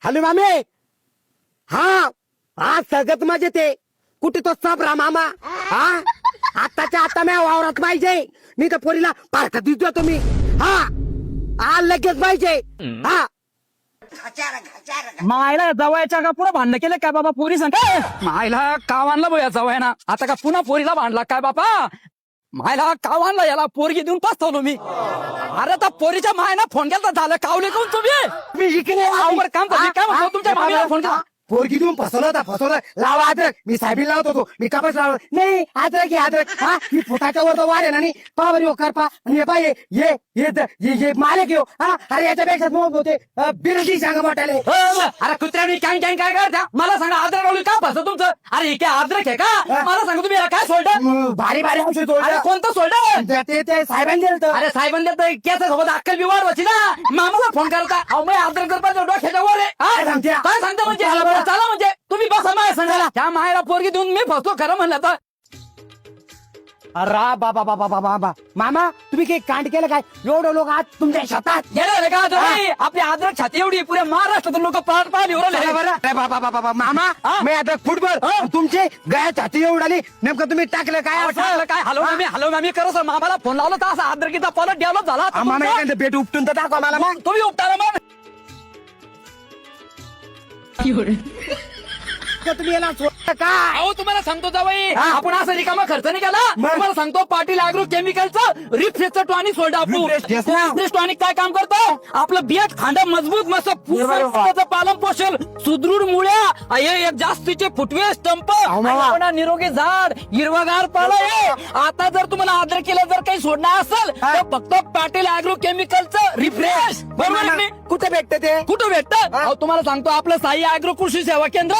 Hello मामे. हा हा सगळ्यात मजेत ते कुठे तो सबरा मामा. हा आताच्या आता मी वावरात पाहिजे मी तर पोरीला पार्कात दिसतो तुम्ही. हा हा लगेच पाहिजे. हा मायला जवळच्या का पुन्हा भांडण केलं काय बाबा पोरी सांग मायला काव आणला बोया जवळ ना आता का पुन्हा पोरीला भांडला काय बाबा. मायला काव आणला याला पोरगी देऊन पाचवलो मी. अरे त्या पोरीच्या मायना फोन केला झालं कावले कोण तुम्ही. मी इकडे अवघड काम करते काय म्हणतो तुमच्या मामीला फोन केला. पोरगी देऊन फसवलं लावा अद्रक. मी साहेबी लावत होतो मी कपास लावत नाही. अद्रक हे अद्रक. हा ही फुटाच्या वर वाढ आहे ना नी पावर येऊ करपा आणि ये मालक येऊ. हा अरे याच्यापेक्षा मग होते बिरडी सांगा मोठ्याले. अरे कुत्र्याने काय काय काय करता मला सांगा अद्रक लावली का फसव तुमचं. अरे हे काय अद्रक आहे का मला सांगा तुम्ही याला काय सोडलं. भारी भारी औषध अरे कोणतं सोडलं. ते साहेबांनी दिलं. अरे साहेबांनी तर केस सोबत अक्कल बी वाढवायची ना. मामाला फोन करता अहो मी अद्रक जर पाहिजे डोक्याच्या वर आहे. काय सांगता म्हणजे चला म्हणजे तुम्ही बसा माझ्या संघाला. त्या मायला पोरगी देऊन मी फसतो खरं म्हणलं तर. अरे बाबा बाबा बाबा मामा तुम्ही काही कांड केलं काय. एवढं लोक आज तुमच्या शेतात गेले का तुम्ही. आपली अद्रक छाती एवढी पुऱ्या महाराष्ट्रातून लोक पाठ बाबा मामा मी आता फुटबॉल तुमचे गया छाती एवढाली नेमकं तुम्ही टाकलं काय. काय हलव मी करत मामाला फोन लावला तर असा अद्रकीचा परत डेव्हलप झाला. मामा एखादं पेट उपटून तर दाखवा मला. मग तुम्ही उपटाला मग तुम्ही याला सोडलं काय. अहो तुम्हाला सांगतो जावई आपण असं रिकामा खर्च नाही केला. तुम्हाला सांगतो पाटील अॅग्रो केमिकलचं रिफ्रेशचं टॉनिक सोडलं आपण. रिफ्रेश टॉनिक काय काम करतो आपलं बियात खांड मजबूत मस्त पालन पोषण सुदृढ मुळ्या एक जास्तीचे फुटवे स्टंप निरोगी झाड हिरवागार पाला. आता जर तुम्हाला अद्रकीला जर काही सोडणार असेल तर फक्त पाटील अॅग्रो केमिकलचं रिफ्रेश. बरोबर कुठे भेटतं ते. कुठं भेटतं अहो तुम्हाला सांगतो आपलं साई अॅग्रो कृषी सेवा केंद्र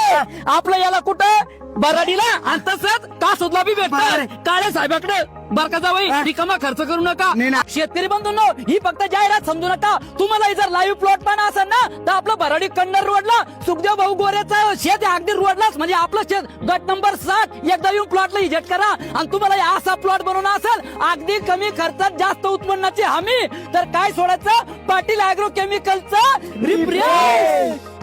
आपलं याला कुठं बराडीला आणि तसंच कासोदला बी भेटतं काळे साहेबाकडे. बर का जावई रिकामा खर्च करू नका. शेतकरी बंधूंनो ही फक्त जाहिरात समजू नका. तुम्हाला जर लाईव्ह प्लॉट पण असेल ना तर आपलं बराडी कन्नर रोडला सुखदेव भाऊ गोरेचं शेत आहे अगदी रोडलाच म्हणजे आपलं शेत गट नंबर 7 एकदा येऊन प्लॉटला व्हिजिट करा. आणि तुम्हाला असा प्लॉट बनवून असेल अगदी कमी खर्चात जास्त उत्पन्नाची हमी तर काय सोडायचं पाटील अॅग्रो केमिकलचं रिफ्रेश.